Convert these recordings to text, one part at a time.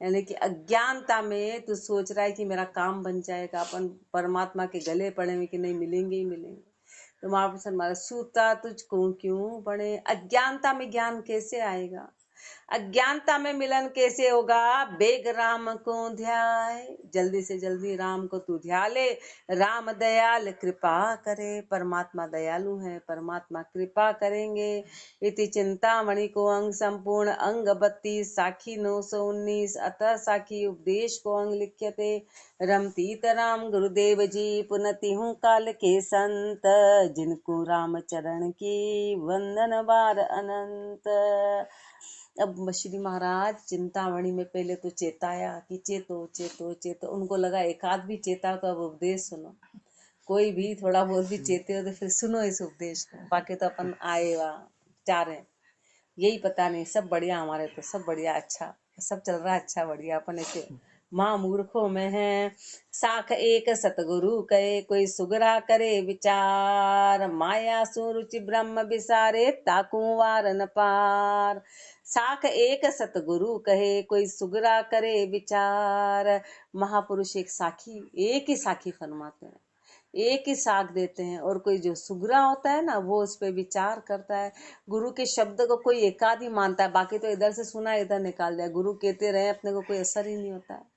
यानी कि अज्ञानता में तू सोच रहा है कि मेरा काम बन जाएगा, अपन परमात्मा के गले पड़ेंगे कि नहीं, मिलेंगे ही मिलेंगे। तो महापुरुष हमारा सूता तुझको क्यों पड़े, अज्ञानता में ज्ञान कैसे आएगा, अज्ञानता में मिलन कैसे होगा। बेग राम को ध्याए, जल्दी से जल्दी राम को तू ध्या ले। राम दयाल कृपा करे, परमात्मा दयालु है, परमात्मा कृपा करेंगे। इति चिंतामणि को अंग संपूर्ण अंग 32 साखी 919 अतः साखी उपदेश को अंग लिख्यते। रमतीत राम गुरुदेव जी पुनति हूँ काल के संत, जिनको राम चरण की वंदन बार अनंत। अब श्री महाराज चिंतामणि में पहले तो चेताया कि चेतो चेतो चेतो, उनको लगा एक आध भी चेता तो अब उपदेश सुनो, कोई भी थोड़ा बहुत भी चेते हो तो फिर सुनो इस उपदेश को, बाकी तो अपन आए वहाँ जा रहे हैं, यही पता नहीं। सब बढ़िया, हमारे तो सब बढ़िया, अच्छा सब चल रहा है, अच्छा बढ़िया। अपन ऐसे माँ मूर्खों में है। साख एक सतगुरु कहे, कोई सुगरा करे विचार, माया सुरुचि ब्रह्म विसारे ताकू वार न पार। साख एक सतगुरु कहे, कोई सुगरा करे विचार। महापुरुष एक साखी, एक ही साखी फरमाते हैं, एक ही साख देते हैं, और कोई जो सुगरा होता है ना वो उस पर विचार करता है। गुरु के शब्द को कोई एकाध ही मानता है, बाकी तो इधर से सुना इधर निकाल दिया, गुरु कहते रहे अपने को कोई असर ही नहीं होता है।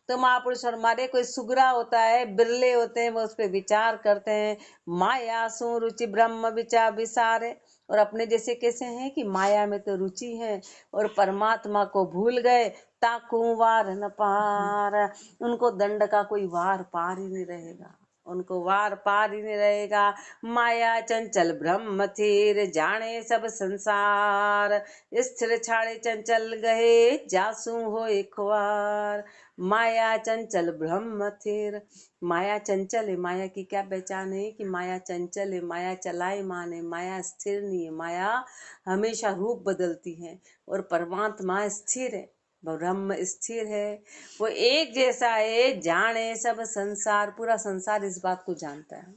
तो महापुरुष हमारे कोई सुगरा होता है, बिरले होते हैं, वो उस पर विचार करते हैं। माया सु रुचि ब्रह्म विचार विसारे, और अपने जैसे कैसे हैं कि माया में तो रुचि है और परमात्मा को भूल गए। ताकू वार न पार, उनको दंड का कोई वार पार ही नहीं रहेगा, उनको वार पार ही नहीं रहेगा। माया चंचल ब्रह्म थिर, जाने सब संसार, स्थिर छाड़े चंचल गए, जासू हो एक बार। माया चंचल ब्रह्म थिर, माया चंचल है, माया की क्या पहचान है कि माया चंचल है, माया चलाए मान है, माया स्थिर नहीं है, माया हमेशा रूप बदलती है, और परमात्मा स्थिर है, ब्रह्म स्थिर है, वो एक जैसा है। जाने सब संसार, पूरा संसार इस बात को जानता है,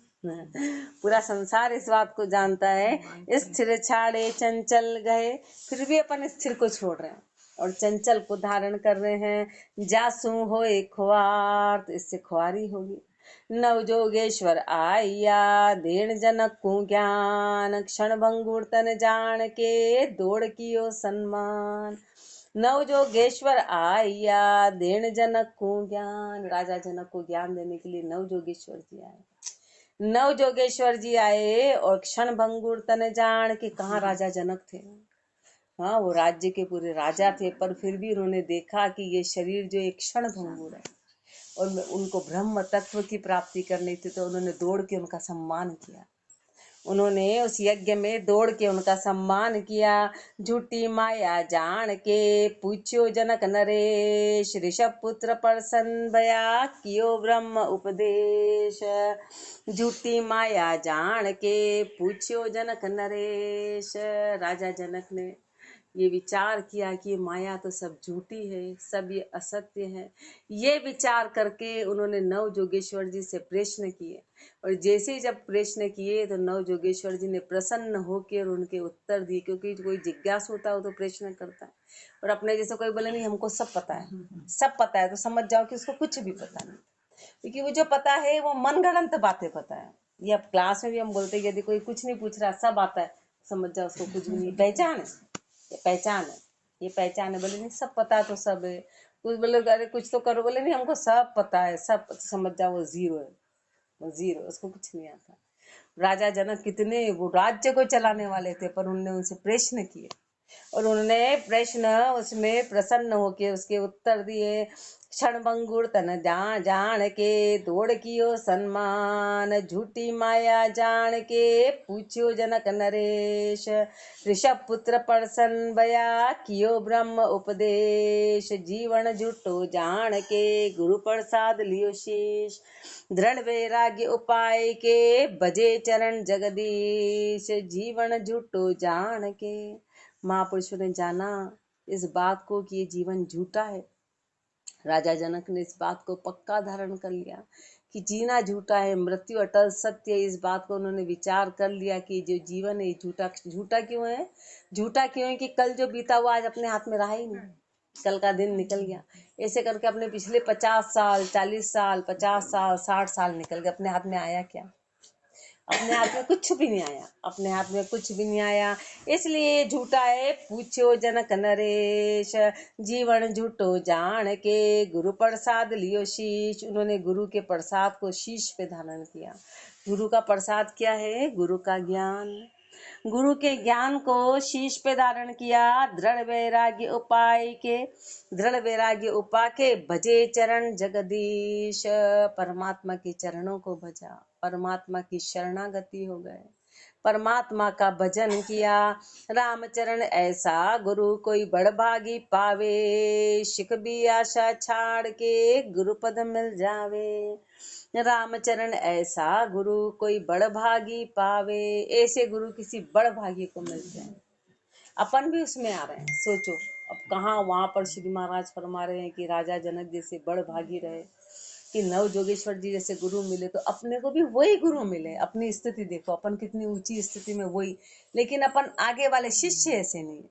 पूरा संसार इस बात को जानता है। स्थिर छाड़े चंचल गए, फिर भी अपन स्थिर को छोड़ रहे हैं और चंचल को धारण कर रहे हैं। जासू हो एक ख्वार, तो इससे ख्वारी होगी। नव जोगेश्वर आया, देण जनक को ज्ञान, क्षण भंगुर तन जान के, दौड़ कियो सन्मान। नव जोगेश्वर आया, देण जनक को ज्ञान, राजा जनक को ज्ञान देने के लिए नव जोगेश्वर जी आए। नव जोगेश्वर जी आए और क्षण भंगुर तन जान के, कहाँ राजा जनक थे, हाँ वो राज्य के पूरे राजा थे, पर फिर भी उन्होंने देखा कि ये शरीर जो एक क्षण भंगुर है और उनको ब्रह्म तत्व की प्राप्ति करनी थी, तो उन्होंने दौड़ के उनका सम्मान किया, उन्होंने उस यज्ञ में दौड़ के उनका सम्मान किया। झूठी माया जान के, पूछ्यो जनक नरेश, ऋषभ पुत्र प्रसन्न भया, कियो ब्रह्म उपदेश। झूठी माया जान के, पूछ्यो जनक नरेश, राजा जनक ने ये विचार किया कि माया तो सब झूठी है, सब ये असत्य है। ये विचार करके उन्होंने नव जोगेश्वर जी से प्रश्न किए, और जैसे ही जब प्रश्न किए तो नव जोगेश्वर जी ने प्रसन्न होकर उनके उत्तर दिए, क्योंकि कोई जिज्ञासु होता है वो तो प्रश्न करता है, और अपने जैसे कोई बोले नहीं हमको सब पता है, सब पता है, तो समझ जाओ कि उसको कुछ भी पता नहीं, क्योंकि वो जो पता है वो मनगढ़ंत बातें पता है। ये अब क्लास में भी हम बोलते हैं यदि कोई कुछ नहीं पूछ रहा सब आता है, समझ जाओ उसको कुछ भी नहीं। पहचान है, ये पहचान है, ये पहचान है। बोले नहीं सब पता है तो सब है, कुछ बोले अरे कुछ तो करो, बोले नहीं हमको सब पता है, सब समझ जाओ वो जीरो है, वो जीरो, उसको कुछ नहीं आता। राजा जनक कितने वो राज्य को चलाने वाले थे, पर उन्होंने उनसे प्रश्न किए और उन्होंने प्रश्न उसमें प्रसन्न होके उसके उत्तर दिए। क्षण भंगुर तन जान के, दौड़ कियो सन्मान, झूठी माया जान के, पूछ्यो जनक नरेश, ऋषभ पुत्र प्रसन्न भया, कियो ब्रह्म उपदेश। जीवन झूठो जान के, गुरु प्रसाद लियो शीश, दृढ़ वैराग्य उपाय के, बजे चरण जगदीश। जीवन झूठो जान के, महापुरुषों ने जाना इस बात को कि ये जीवन झूठा है। राजा जनक ने इस बात को पक्का धारण कर लिया कि जीना झूठा है, मृत्यु अटल सत्य है। इस बात को उन्होंने विचार कर लिया कि जो जीवन है झूठा। झूठा क्यों है? झूठा क्यों है कि कल जो बीता हुआ आज अपने हाथ में रहा ही नहीं, कल का दिन निकल गया। ऐसे करके अपने पिछले 50 साल, 40 साल, 50 साल, 60 साल निकल गए। अपने हाथ में आया क्या? अपने हाथ में कुछ भी नहीं आया, अपने हाथ में कुछ भी नहीं आया। इसलिए झूठा है पूछो जनक नरेश, जीवन झूठो जान के, गुरु प्रसाद लियो शीश। उन्होंने गुरु के प्रसाद को शीश पे धारण किया। गुरु का प्रसाद क्या है? गुरु का ज्ञान। गुरु के ज्ञान को शीश पे धारण किया। दृढ़ वैराग्य उपाय के, दृढ़ वैराग्य उपा के भजे चरण जगदीश। परमात्मा के चरणों को भजा, परमात्मा की शरणागति हो गए, परमात्मा का भजन किया। रामचरण ऐसा गुरु कोई बड़भागी पावे, शिख भी आशा छाड़ के गुरु पद मिल जावे। रामचरण ऐसा गुरु कोई बड़भागी पावे। ऐसे गुरु किसी बड़भागी को मिलते हैं। अपन भी उसमें आ रहे हैं। सोचो अब कहाँ वहां पर श्री महाराज फरमा रहे हैं कि राजा जनक जैसे बड़भागी रहे, कि नव जोगेश्वर जी जैसे गुरु मिले, तो अपने को भी वही गुरु मिले। अपनी स्थिति देखो, अपन कितनी ऊंची स्थिति में, वही। लेकिन अपन आगे वाले शिष्य ऐसे नहीं,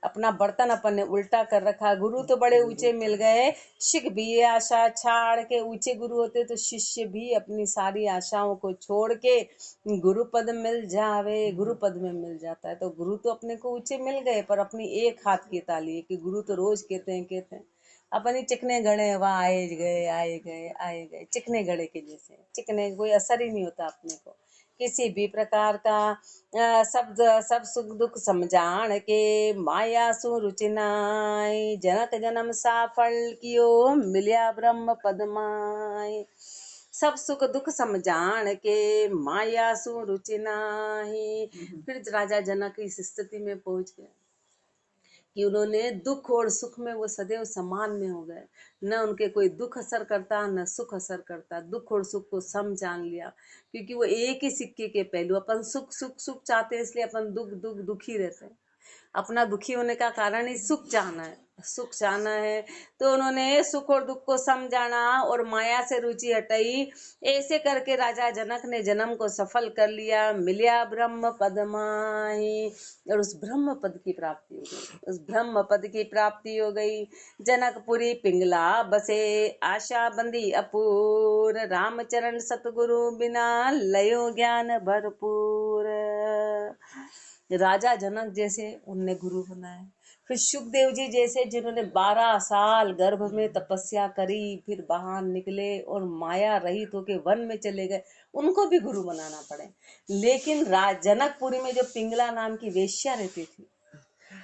अपना बर्तन अपन ने उल्टा कर रखा। गुरु तो बड़े ऊंचे मिल गए, शिख भी आशा छाड़ के। ऊंचे गुरु होते तो शिष्य भी अपनी सारी आशाओं को छोड़ के गुरु पद मिल जावे, गुरु पद में मिल जाता है। तो गुरु तो अपने को ऊंचे मिल गए, पर अपनी एक हाथ की ताली है कि गुरु तो रोज कहते हैं अपन ही चिकने गड़े, वह आए गए आए गए आए गए, चिकने गड़े के जैसे। चिकने कोई असर ही नहीं होता अपने को किसी भी प्रकार का। सब सुख दुख समझाण के, माया सु रुचि नाई। जनक जन्म साफल कियो, मिलिया ब्रह्म पद माई। सब सुख दुख समझाण के, माया सु रुचि नाही। फिर राजा जनक इस स्थिति में पहुंच गए कि उन्होंने दुख और सुख में वो सदैव समान में हो गए। न उनके कोई दुख असर करता, न सुख असर करता। दुख और सुख को सम जान लिया, क्योंकि वो एक ही सिक्के के पहलू। अपन सुख सुख सुख चाहते हैं, इसलिए अपन दुख दुख दुखी रहते हैं। अपना दुखी होने का कारण ही सुख चाहना है, सुख चाहना है। तो उन्होंने सुख और दुख को समझाना और माया से रुचि हटाई। ऐसे करके राजा जनक ने जन्म को सफल कर लिया। मिलिया ब्रह्म पद माही, और उस ब्रह्म पद की प्राप्ति हो गई, उस ब्रह्म पद की प्राप्ति हो गई। जनकपुरी पिंगला बसे, आशा बंदी अपूर। रामचरण सतगुरु बिना, लयो ज्ञान भरपूर। राजा जनक जैसे उनने गुरु बनाए। फिर सुखदेव जी जैसे, जिन्होंने 12 साल गर्भ में तपस्या करी, फिर बाहर निकले और माया रहित होके वन में चले गए, उनको भी गुरु बनाना पड़े। लेकिन जनकपुरी में जो पिंगला नाम की वेश्या रहती थी,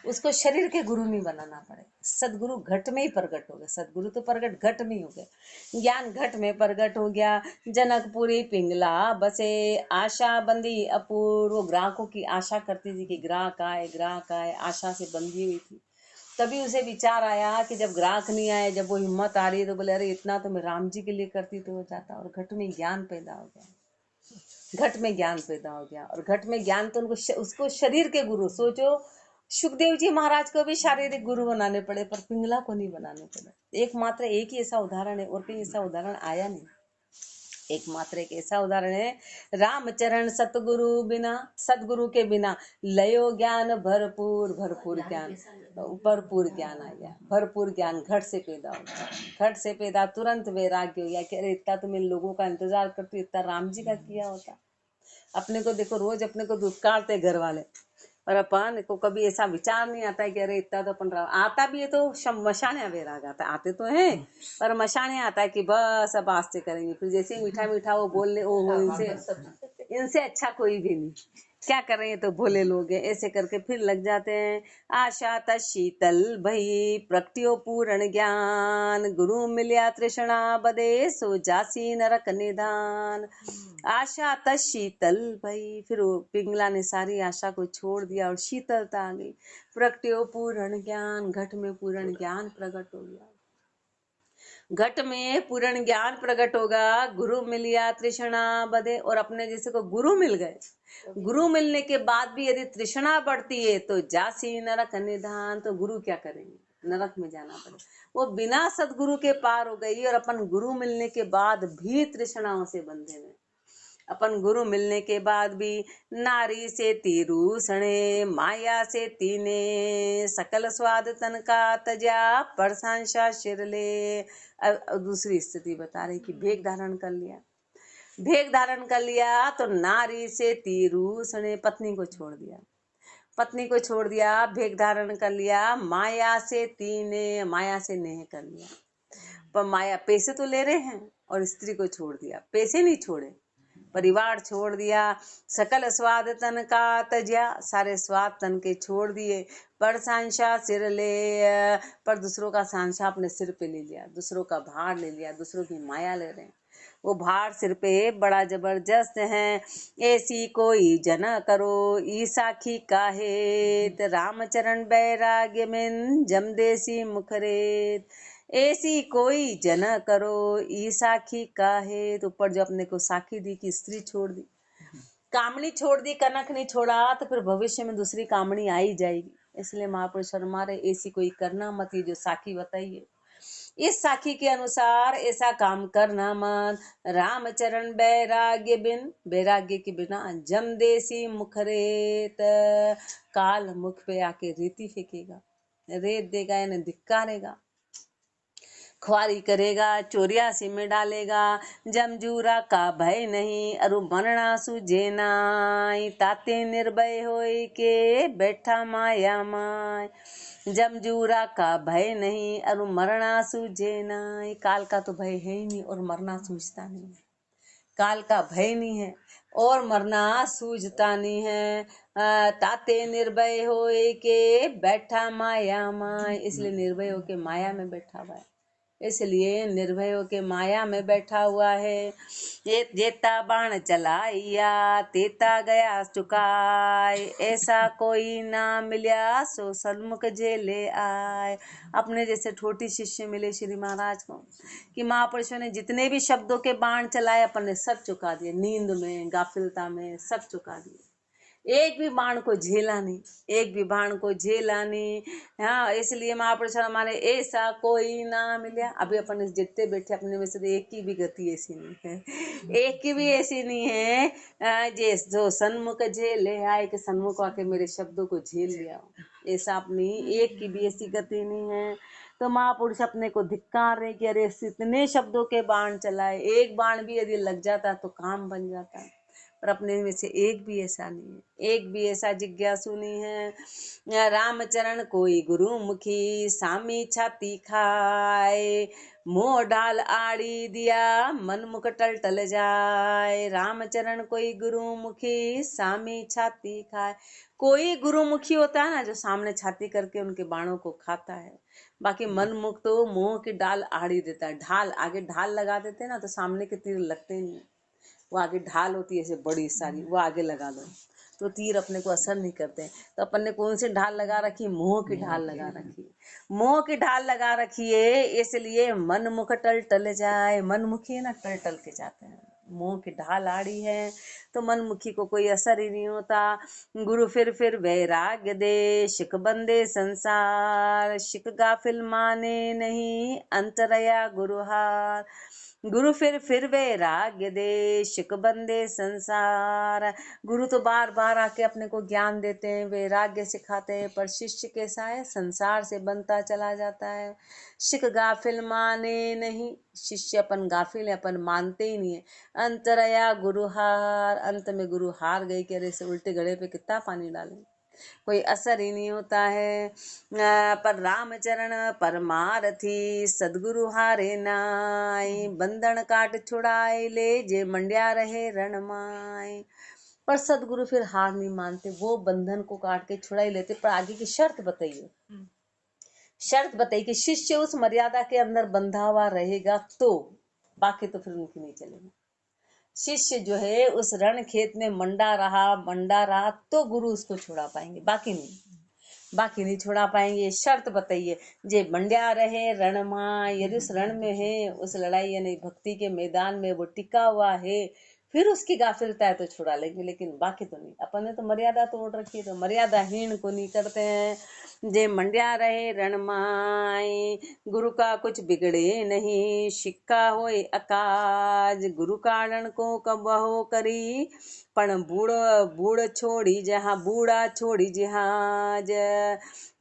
उसको शरीर के गुरु नहीं बनाना पड़े। सदगुरु घट में ही प्रकट हो गए। सदगुरु तो प्रकट घट में ही हो गए, ज्ञान घट में प्रकट हो गया। जनकपुरी पिंगला बसे, आशा बंदी अपूर्व। ग्राहकों की आशा करती थी कि ग्राहक आए, ग्राहक आए, आशा से बंधी हुई थी। तभी उसे विचार आया कि जब ग्राहक नहीं आए, जब वो हिम्मत आ रही है, तो बोले अरे इतना तो मैं राम जी के लिए करती तो हो जाता। और घट में ज्ञान पैदा हो गया, घट में ज्ञान पैदा हो गया। और घट में ज्ञान तो उनको उसको शरीर के गुरु। सोचो, सुखदेव जी महाराज को भी शारीरिक गुरु बनाने पड़े, पर पिंगला को नहीं बनाने पड़े। एकमात्र एक ही ऐसा उदाहरण है, और कहीं ऐसा उदाहरण आया नहीं। एकमात्र एक ऐसा उदाहरण है, रामचरण सतगुरु बिना, सतगुरु के बिना लयो ज्ञान भरपूर। भरपूर ज्ञान, भरपूर ज्ञान आ गया, भरपूर ज्ञान घट से पैदा हो गया। घट से पैदा, तुरंत वैराग्य हो गया कि अरे इतना तो मैं लोगों का इंतजार करती हूँ, इतना राम जी का किया होता। अपने को देखो, रोज अपने को दुत्कारते घर वाले, और अपन को कभी ऐसा विचार नहीं आता है कि अरे इतना तो अपन आता भी है तो मशाने वैराग आता है। आते तो हैं, पर मशाने आता है कि बस अब आस्ते करेंगे। फिर जैसे ही मीठा मीठा वो बोल ले, ओ हो, इनसे अच्छा कोई भी नहीं, क्या कर रहे हैं तो भोले लोग हैं। ऐसे करके फिर लग जाते हैं। आशा तज शीतल भई, प्रगटियो पूर्ण ज्ञान। गुरु मिलिया तृष्णा बदे, सो जासी नरक निधान। आशा तज शीतल भई, फिर पिंगला ने सारी आशा को छोड़ दिया और शीतलता आ गई। प्रगटियो पूर्ण ज्ञान, घट में पूर्ण ज्ञान प्रकट हो गया। घट में पूर्ण ज्ञान प्रकट होगा। गुरु मिलिया तृष्णा बधे, और अपने जैसे को गुरु मिल गए। गुरु मिलने के बाद भी यदि तृष्णा बढ़ती है तो जासी नरक निधान। तो गुरु क्या करेंगे, नरक में जाना पड़े। वो बिना सदगुरु के पार हो गई, और अपन गुरु मिलने के बाद भी तृष्णाओं से बंधे हैं। अपन गुरु मिलने के बाद भी नारी से तीरूषणे माया से तीने सकल स्वाद तन का तजा परसांशा शिरले। अब दूसरी स्थिति बता रही कि भेग धारण कर लिया, भेग धारण कर लिया तो नारी से तीरूषणे पत्नी को छोड़ दिया, पत्नी को छोड़ दिया, भेग धारण कर लिया, माया से तीने माया से नेह कर लिया। पर माया पैसे तो ले रहे हैं और स्त्री को छोड़ दिया, पैसे नहीं छोड़े, परिवार छोड़ दिया, सकल स्वाद तन का तज्या सारे स्वाद तन के छोड़ दिए, पर सांशा सिर ले पर दूसरों का सांशा अपने सिर पे ले लिया, दूसरों का भार ले लिया, दूसरों की माया ले रहे हैं, वो भार सिर पे बड़ा जबरदस्त है। ऐसी कोई जना करो ई साखी काहे रामचरण बैराग्य में जमदेसी मुखरेत। ऐसी कोई जना करो ई साखी काहे, तो ऊपर जो अपने को साखी दी कि स्त्री छोड़ दी, कामनी छोड़ दी, कनक नहीं छोड़ा तो फिर भविष्य में दूसरी कामनी आ ही जाएगी। इसलिए महापुरुष हमारे ऐसी कोई करना मत, ये जो साखी बताइए इस साखी के अनुसार ऐसा काम करना मत। रामचरण बैराग्य बिन, बैराग्य के बिना जमदेसी मुखरेत, काल मुख पे आके रेती फेंकेगा, रेत देगा यानी धिक्कारेगा, ख्वारी करेगा, चोरियासी में डालेगा। जमजूरा का भय नहीं अरु मरना सुजेनाई, ताते निर्भय होई के बैठा माया माय। जमजूरा का भय नहीं अरु मरना सूझेनाई, काल का तो भय है ही नहीं और मरना सूझता नहीं है, काल का भय नहीं है और मरना सूझता नहीं है। ताते निर्भय होए के बैठा माया माय, इसलिए निर्भय होके माया में बैठा हुआ है, इसलिए निर्भय होके माया में बैठा हुआ है। ये जेता बाण चलाइया तेता गया चुकाए, ऐसा कोई ना मिल्या सो सन्मुख झेले आए। अपने जैसे छोटी शिष्य मिले श्री महाराज को कि महापुरुषों ने जितने भी शब्दों के बाण चलाए अपन ने सब चुका दिए, नींद में गाफिलता में सब चुका दिए, एक भी बाण को झेला नहीं, एक भी बाण को झेला नहीं। हाँ, इसलिए महापुरुष हमारे ऐसा कोई ना मिला। अभी अपन जितने बैठे अपने में से एक की भी गति ऐसी नहीं है, एक की भी ऐसी नहीं है जो सन्मुख झेले आए कि सन्मुख आके मेरे शब्दों को झेल लिया, ऐसा अपनी एक की भी ऐसी गति नहीं है। तो महापुरुष अपने को धिक्कार रहे कि अरे इतने शब्दों के बाण चलाए, एक बाण भी यदि लग जाता तो काम बन जाता, पर अपने में से एक भी ऐसा नहीं है, एक भी ऐसा जिज्ञासु नहीं है। रामचरण कोई गुरु मुखी सामी छाती खाए, मोह डाल आड़ी दिया मन मुख टल टल जाए। रामचरण कोई गुरु मुखी सामी छाती खाए, कोई गुरुमुखी होता है ना जो सामने छाती करके उनके बाणों को खाता है, बाकी मन मुख तो मोह की डाल आड़ी देता है। ढाल आगे ढाल लगा देते हैं ना तो सामने के तीर लगते नहीं, वो आगे ढाल होती है ऐसे बड़ी सारी, वो आगे लगा दो तो तीर अपने को असर नहीं करते। तो अपन ने कौन सी ढाल लगा रखी, मोह की ढाल लगा रखी है, मोह की ढाल लगा रखी है, इसलिए मन मुख टल टल जाए। मन मुखी है ना टल टल के जाते हैं, मोह की ढाल आड़ी है तो मनमुखी को कोई असर ही नहीं होता। गुरु फिर वैराग्य दे शिक बंदे संसार, शिक गाफिल माने नहीं अंतरया गुरुहार। गुरु फिर वैराग्य दे शिक बंदे संसार, गुरु तो बार बार आके अपने को ज्ञान देते हैं, वैराग्य सिखाते हैं, पर शिष्य कैसा है, संसार से बनता चला जाता है। शिक गाफिल माने नहीं, शिष्य अपन गाफिल है, अपन मानते ही नहीं है। अंतरया गुरुहार, अंत में गुरु हार गए कि अरे से उल्टे घड़े पे कितना पानी डालें, कोई असर ही नहीं होता है। पर रामचरण परमारथी सदगुरु हारे नाई, बंधन काट छुड़ाए ले जे मंड्या रहे रणमाई। पर सदगुरु फिर हार नहीं मानते, वो बंधन को काट के छुड़ा ही लेते, पर आगे की शर्त बताइए, शर्त बताइए कि शिष्य उस मर्यादा के अंदर बंधा हुआ रहेगा तो, बाकी तो फिर उनकी नहीं चलेगी। शिष्य जो है उस रण खेत में मंडा रहा तो गुरु उसको छुड़ा पाएंगे, बाकी नहीं, बाकी नहीं छुड़ा पाएंगे। शर्त बताइए, जे मंड्या रहे रण मां, यदि उस रण में है, उस लड़ाई यानी भक्ति के मैदान में वो टिका हुआ है, फिर उसकी गाफिलता है तो छुड़ा लेंगे, लेकिन बाकी तो नहीं। अपन ने तो मर्यादा तोड़ रखी है, तो मर्यादाहीन को नहीं करते हैं। जे मंड्या रहे रणमाए, गुरु का कुछ बिगड़े नहीं, सिक्का होए अकाज, गुरु कारण को कबहो करी, पण बूढ़ बूढ़ छोड़ी जहाँ बूढ़ा छोड़ी जहाज,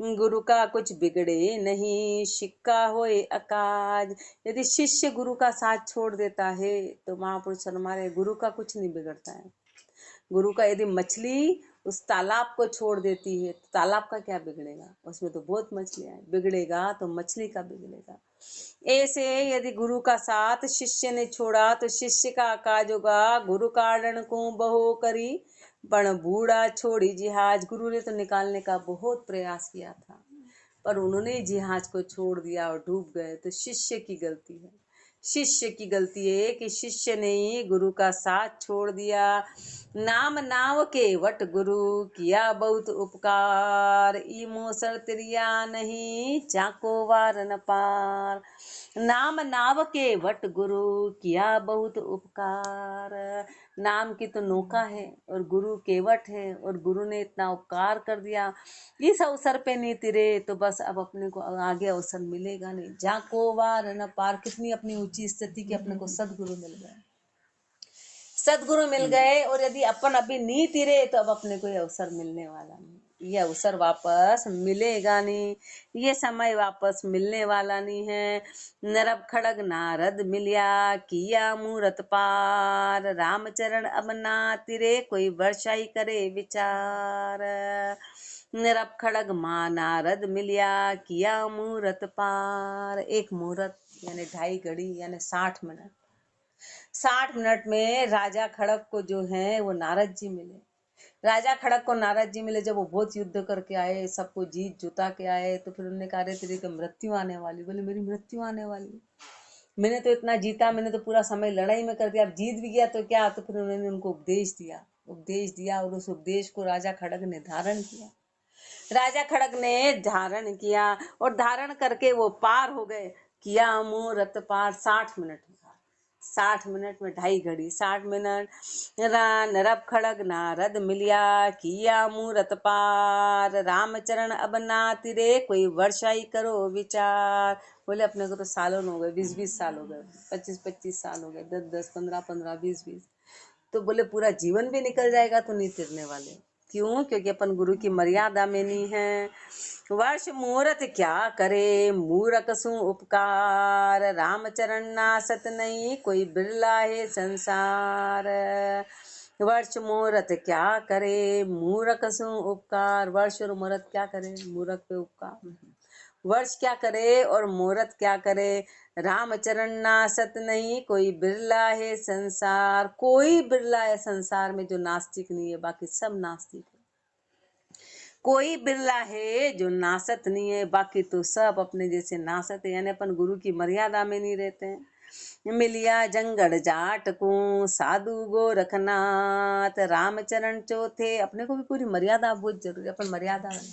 गुरु का कुछ बिगड़े नहीं, सिक्का होए अकाज। यदि शिष्य गुरु का साथ छोड़ देता है तो महापुरुष हमारे गुरु का कुछ नहीं बिगड़ता है। गुरु का यदि मछली उस तालाब को छोड़ देती है तो तालाब का क्या बिगड़ेगा, उसमें तो बहुत मछलियां हैं, बिगड़ेगा तो मछली का बिगड़ेगा। ऐसे यदि गुरु का साथ शिष्य ने छोड़ा तो शिष्य का काज होगा, गुरु कारण को बहो करी, पण बूढ़ा छोड़ी जिहाज। गुरु ने तो निकालने का बहुत प्रयास किया था पर उन्होंने जहाज को छोड़ दिया और डूब गए, तो शिष्य की गलती है। शिष्य की गलती है कि शिष्य ने ही गुरु का साथ छोड़ दिया। नाम नाव के वट गुरु किया बहुत उपकार, ई मोसर तिरिया नहीं चाको वार न पार। नाम नाव के वट गुरु किया बहुत उपकार। नाम की तो नौका है और गुरु केवट है, और गुरु ने इतना उपकार कर दिया, इस अवसर पे नहीं तिरे तो बस अब अपने को आगे अवसर मिलेगा नहीं। जाको वार न पार, कितनी अपनी ऊंची स्थिति के अपने को सदगुरु मिल गए, सदगुरु मिल गए, और यदि अपन अभी नहीं तिरे तो अब अपने को ये अवसर मिलने वाला नहीं, ये अवसर वापस मिलेगा नहीं, ये समय वापस मिलने वाला नहीं है। नरब खड़ग नारद मिलिया किया मूरत पार, रामचरण अब ना तिरे कोई वर्षाई करे विचार। नरब खड़ग माँ नारद मिलिया किया मूरत पार। एक मुहूर्त यानी 2.5 घड़ी यानी 60 मिनट, 60 मिनट में राजा खड़ग को जो है वो नारद जी मिले। राजा खड़ग को नारद जी मिले, जब वो बहुत युद्ध करके आए, सबको जीत जुता के आए, तो फिर उन्होंने कहा तेरी तो मृत्यु आने वाली। बोले मेरी मृत्यु आने वाली, मैंने तो इतना जीता, मैंने तो पूरा समय लड़ाई में कर दिया, अब जीत भी गया तो क्या। तो फिर उन्होंने उनको उपदेश दिया और उस उपदेश को राजा खड़ग ने धारण किया। राजा खड़ग ने धारण किया और धारण करके वो पार हो गए, किया मुहूर्त पार। 60 मिनट, 60 मिनट में 2.5 घड़ी, 60 मिनट। नरब खड़ग नारद मिलिया किया मूरत पार, रामचरण अब ना तिरे कोई वर्षाई करो विचार। बोले अपने को तो सालों हो गए, 20-20 साल हो गए, 25-25 साल हो गए, 10-10, 15-15, 20-20, तो बोले पूरा जीवन भी निकल जाएगा तो नहीं तिरने वाले। क्यों? क्योंकि अपन गुरु की मर्यादा में नहीं है। वर्ष मुहूर्त क्या करे मूरख सु उपकार, रामचरण नासत नहीं कोई बिरला है संसार। वर्ष मुहूर्त क्या करे मूरख सु उपकार, वर्ष और मुहूर्त क्या करे, मूरख पे उपकार। वर्ष क्या करे और मुहूर्त क्या करे, रामचरण नासत नहीं कोई बिरला है संसार। कोई बिरला है संसार में जो नास्तिक नहीं है, बाकी सब नास्तिक है। कोई बिरला है जो नासत नहीं है, बाकी तो सब अपने जैसे नासत है, यानी अपन गुरु की मर्यादा में नहीं रहते हैं। मिलिया जंगड़ जाट को साधु गोरखनाथ, रामचरण चौथे। अपने को भी पूरी मर्यादा बहुत जरूरी है, अपन मर्यादा में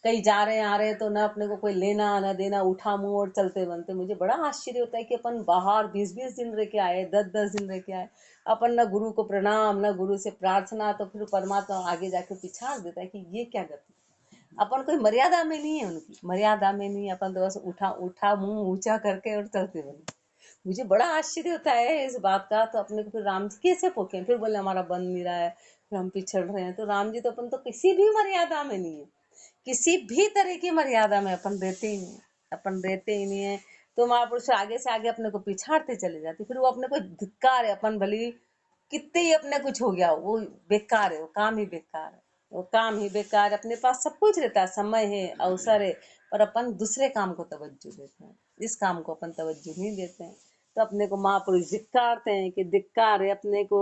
कहीं जा रहे हैं आ रहे हैं तो ना अपने को कोई लेना ना देना, उठा मुंह और चलते बनते। मुझे बड़ा आश्चर्य होता है कि अपन बाहर 20-20 दिन रह के आए, 10-10 दिन रह के आए, अपन न गुरु को प्रणाम न गुरु से प्रार्थना, तो फिर परमात्मा आगे जाके पिछाड़ देता है कि ये क्या गति। अपन कोई मर्यादा में नहीं है, उनकी मर्यादा में नहीं, अपन तो बस उठा उठा मुंह ऊंचा करके और चलते बने। मुझे बड़ा आश्चर्य होता है इस बात का। तो अपने को फिर राम जी कैसे पोके, फिर बोले हमारा बन नहीं रहा है, फिर हम पिछड़ रहे हैं। तो राम जी तो अपन तो किसी भी मर्यादा में नहीं है, किसी भी तरह की मर्यादा में अपन रहते ही नहीं, अपन रहते ही नहीं है। तो महापुरुष आगे से आगे अपने को पिछाड़ते चले जाते, फिर वो अपने को धिक्कार है। अपन भली कितने ही अपने कुछ हो गया, वो बेकार है, वो काम ही बेकार है, वो काम ही बेकार है। अपने पास सब कुछ रहता है, समय है, अवसर है, पर अपन दूसरे काम को तवज्जो देते हैं, इस काम को अपन तवज्जो नहीं देते हैं। तो अपने को महापुरुष धिक्कारते हैं कि धिक्कार है अपने को।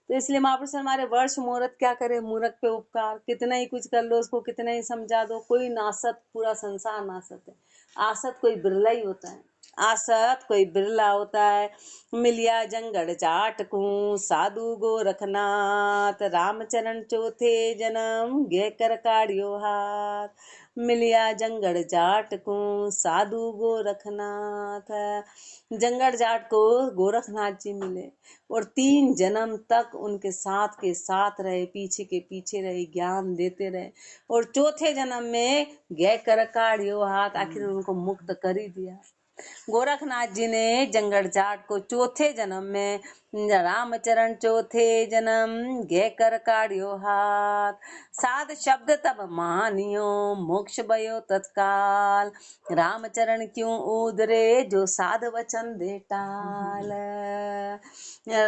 तो इसलिए महापुरुष हमारे वर्ष मुहूर्त क्या करे मूर्ख पे उपकार। कितना ही कुछ कर लो उसको, कितना ही समझा दो, कोई नासत, पूरा संसार नासत है। आसत कोई बिरला ही होता है, आसत कोई बिरला होता है। मिलिया जंगड़ जाट को साधु गोरखनाथ, रामचरण चौथे जन्म गे कर काढ़ियो हाथ। मिलिया जंगड़ जाट को साधु गोरखनाथ, जंगड़ जाट को गोरखनाथ जी मिले और 3 जन्म तक उनके साथ के साथ रहे, पीछे के पीछे रहे, ज्ञान देते रहे। और चौथे जन्म में गए कर काढ़ियो हाथ, आखिर उनको मुक्त कर ही दिया। गोरखनाथ जी ने जंगड़ जाट को चौथे जन्म में, रामचरण चौथे जन्म गे कर काढ़ियो हाथ। साध शब्द तब मानियो मोक्ष भयो तत्काल, रामचरण क्यों उदरे जो साध वचन दे टाल।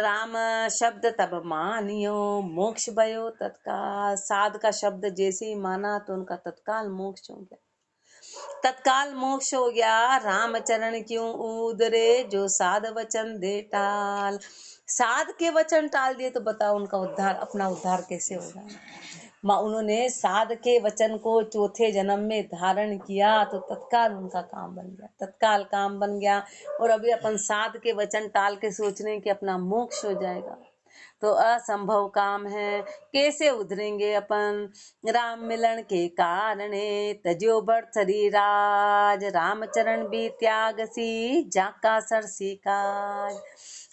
राम शब्द तब मानियो मोक्ष भयो तत्काल, साध का शब्द जैसे ही माना तो उनका तत्काल मोक्ष हो गया, तत्काल मोक्ष हो गया। रामचरण क्यों उदरे जो साध वचन दे टाल, साध के वचन टाल दिए तो बताओ उनका उद्धार, अपना उद्धार कैसे होगा। माँ उन्होंने साध के वचन को चौथे जन्म में धारण किया तो तत्काल उनका काम बन गया, तत्काल काम बन गया। और अभी अपन साध के वचन टाल के सोच रहे हैं कि अपना मोक्ष हो जाएगा, तो असंभव काम है। कैसे उधरेंगे अपन। राम मिलन के कारणे तजो बर्थरी राज, रामचरण भी त्याग सी जाका सरसी काज।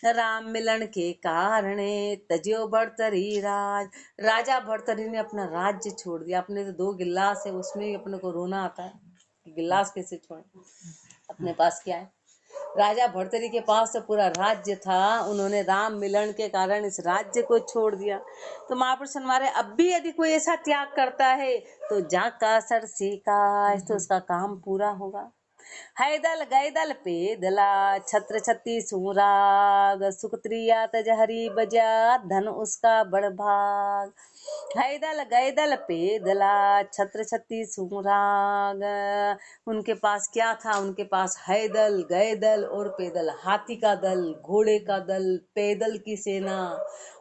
राम मिलन के कारणे तजो बर्थरी राज, राजा भर्तरी ने अपना राज्य छोड़ दिया। अपने तो 2 गिलास है, उसमें ही अपने को रोना आता है कि गिलास कैसे छोड़े, अपने पास क्या है। राजा भर्तरी के पास तो पूरा राज्य था, उन्होंने राम मिलन के कारण इस राज्य को छोड़ दिया। तो महापुरुष हमारे अब भी यदि कोई ऐसा त्याग करता है तो जाका सरसी काज, तो उसका काम पूरा होगा। हैदल गैदल पेदला छत्र छत्ती सुराग, सुखत्रिया तज हरी बजा धन उसका बड़ भाग। हैदल गैदल पेदला छत्र छत्ती सुराग, उनके पास क्या था, उनके पास हैदल गैदल और पैदल, हाथी का दल, घोड़े का दल, पैदल की सेना,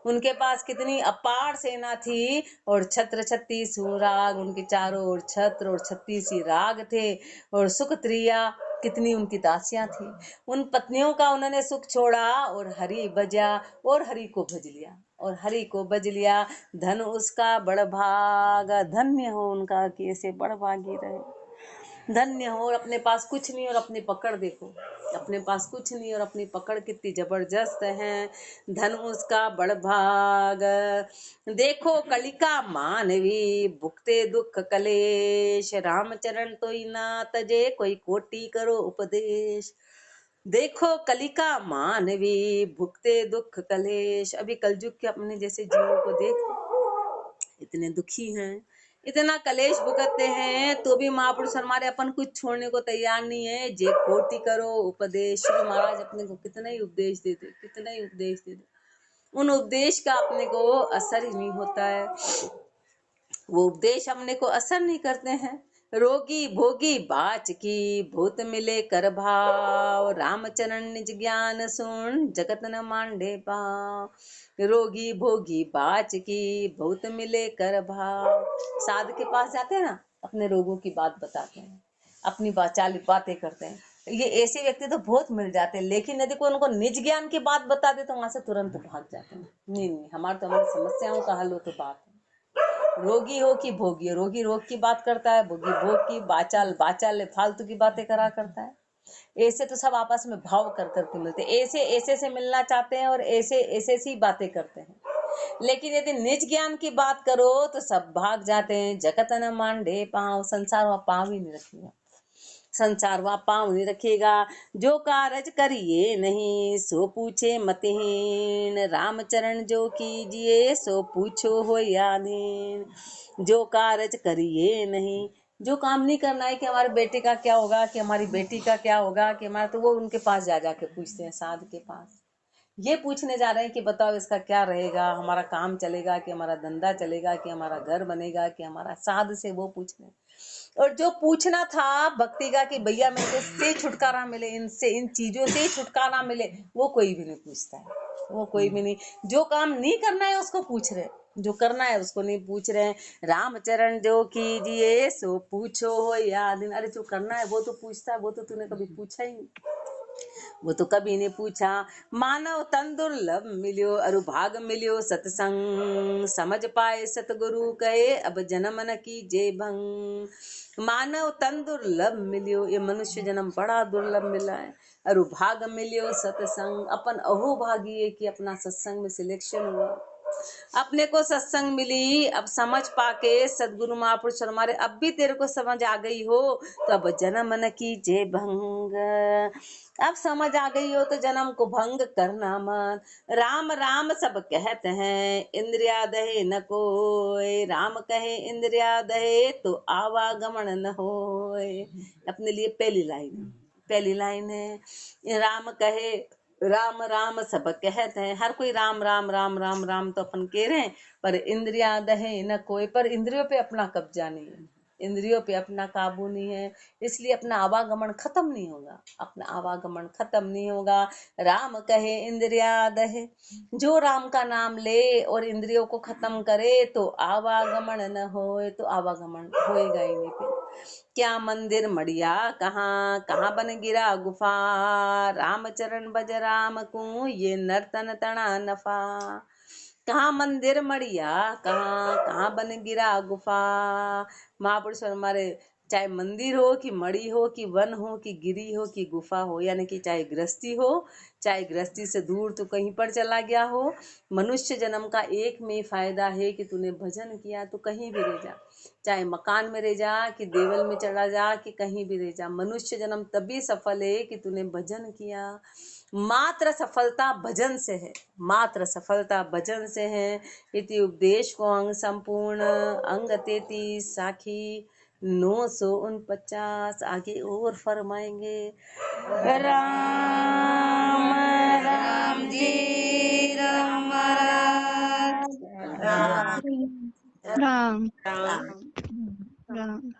उनके पास कितनी अपार सेना थी। और छत्र छत्ती सुराग, उनके चारों ओर छत्र और 36 राग थे। और सुख त्रिया, कितनी उनकी दासियां थी। उन पत्नियों का उन्होंने सुख छोड़ा और हरि बजा, और हरि को भज लिया, और हरि को भज लिया। धन उसका बड़ भाग, धन्य हो उनका कि ऐसे बड़ भागी रहे, धन्य हो। और अपने पास कुछ नहीं और अपनी पकड़ देखो, अपने पास कुछ नहीं और अपनी पकड़ कितनी जबरदस्त है। धन उसका बड़ भाग, देखो कलिका मानवी भुगते दुख कलेश, रामचरण तो ही ना तजे कोई कोटि करो उपदेश। देखो कलिका मानवी भुगते दुख कलेश, अभी कलयुग के अपने जैसे जीवों को देख, इतने दुखी हैं, इतना कलेश भुगतते हैं, तो भी महापुरुष हमारे अपन कुछ छोड़ने को तैयार नहीं है। जे कोटि करो उपदेश, महाराज अपने को कितना ही उपदेश देते, कितना ही उपदेश देते, उन उपदेश का अपने को असर ही नहीं होता है, वो उपदेश अपने को असर नहीं करते हैं। रोगी भोगी बाच की भूत मिले कर भाव, रामचरण निज ज्ञान सुन जगत न मांडे पाव। रोगी भोगी बाच की भूत मिले कर भाव, साध के पास जाते हैं ना, अपने रोगों की बात बताते हैं, अपनी चाली बातें करते हैं, ये ऐसे व्यक्ति तो बहुत मिल जाते हैं। लेकिन यदि कोई उनको निज ज्ञान की बात बता दे तो वहां से तुरंत भाग जाते हैं। नहीं नहीं, हमारी तो हमारी समस्याओं का हल हो तो बात है। रोगी हो कि भोगी, रोगी रोग की बात करता है, भोगी भोग की, बाचाल बाचाल फालतू की बातें करा करता है। ऐसे तो सब आपस में भाव कर करके मिलते, ऐसे ऐसे से मिलना चाहते हैं और ऐसे ऐसे सी बातें करते हैं। लेकिन यदि निज ज्ञान की बात करो तो सब भाग जाते हैं। जगत न मांडे पाँव, संसार वहाँ पाँव ही नहीं रखेगा, संसार वहाँ पाँव नहीं रखेगा। जो कारज करिए नहीं सो पूछे मतहीन, रामचरण जो कीजिए सो पूछो हो यादीन। जो कारज करिए नहीं, जो काम नहीं करना है कि हमारे बेटे का क्या होगा, कि हमारी बेटी का क्या होगा, कि हमारा, तो वो उनके पास जा जाके पूछते हैं, साध के पास। ये पूछने जा रहे हैं कि बताओ इसका क्या रहेगा, हमारा काम चलेगा, कि हमारा धंधा चलेगा, कि हमारा घर बनेगा, कि हमारा, साध से वो पूछने। और जो पूछना था भक्ति का कि भैया मेरे को इससे छुटकारा मिले, इनसे, इन चीजों से छुटकारा मिले, वो कोई भी नहीं पूछता है, वो कोई भी नहीं। जो काम नहीं करना है उसको पूछ रहे, जो करना है उसको नहीं पूछ रहे हैं। रामचरण जो कीजिए सो पूछो हो याद। अरे जो करना है वो तो पूछता है, वो तो तूने कभी पूछा ही नहीं। वो तो कभी ने पूछा। मानव तन दुर्लभ मिलियो अरु भाग मिलियो सत्संग, समझ पाए सतगुरु कहे अब जन्म न कीजे भंग। मानव तन दुर्लभ मिलियो, ये मनुष्य जन्म बड़ा दुर्लभ मिला है। अरु भाग मिलियो सत्संग, अपन अहो भागी है कि अपना सत्संग में सिलेक्शन हुआ, अपने को सत्संग मिली। अब समझ पाके सदगुरु महापुरुष हमारे, अब भी तेरे को समझ आ गई हो तो अब जन्म न कीजे भंग। अब समझ आ गई हो तो जन्म को भंग करना मत। राम राम सब कहते हैं इंद्रिया दहे न कोय, राम कहे इंद्रिया दहे तो आवागमन न होय। अपने लिए पहली लाइन है, राम कहे, राम राम सब कहते हैं, हर कोई राम राम राम राम राम तो अपन कह रहे हैं, पर इंद्रिया दहे न कोई, पर इंद्रियों पे अपना कब्जा नहीं है, इंद्रियों पे अपना काबू नहीं है, इसलिए अपना आवागमन खत्म नहीं होगा, अपना आवागमन खत्म नहीं होगा। राम कहे इंद्रिया दहे, जो राम का नाम ले और इंद्रियों को खत्म करे तो आवागमन न होए, तो आवागमन होएगा ही नहीं। फिर क्या मंदिर मड़िया कहाँ, कहाँ बन गिरा गुफा, राम चरण बज राम को ये नर्तन तना नफा। कहाँ मंदिर मड़िया कहाँ, कहाँ बन गिरा गुफा। महापुरुष हमारे, चाहे मंदिर हो कि मड़ी हो कि वन हो कि गिरी हो कि गुफा हो, यानी कि चाहे गृहस्थी हो, चाहे गृहस्थी से दूर तो कहीं पर चला गया हो, मनुष्य जन्म का एक में फायदा है कि तूने भजन किया तो कहीं भी रह जा, चाहे मकान में रह जा कि देवल में चढ़ा जा कि कहीं भी रह जा, मनुष्य जन्म तभी सफल है कि तूने भजन किया। मात्र सफलता भजन से है, मात्र सफलता भजन से है। इति उपदेश को अंग संपूर्ण, अंग 33 साखी 949। आगे और फरमाएंगे। राम राम जी राम राम राम राम राम। राम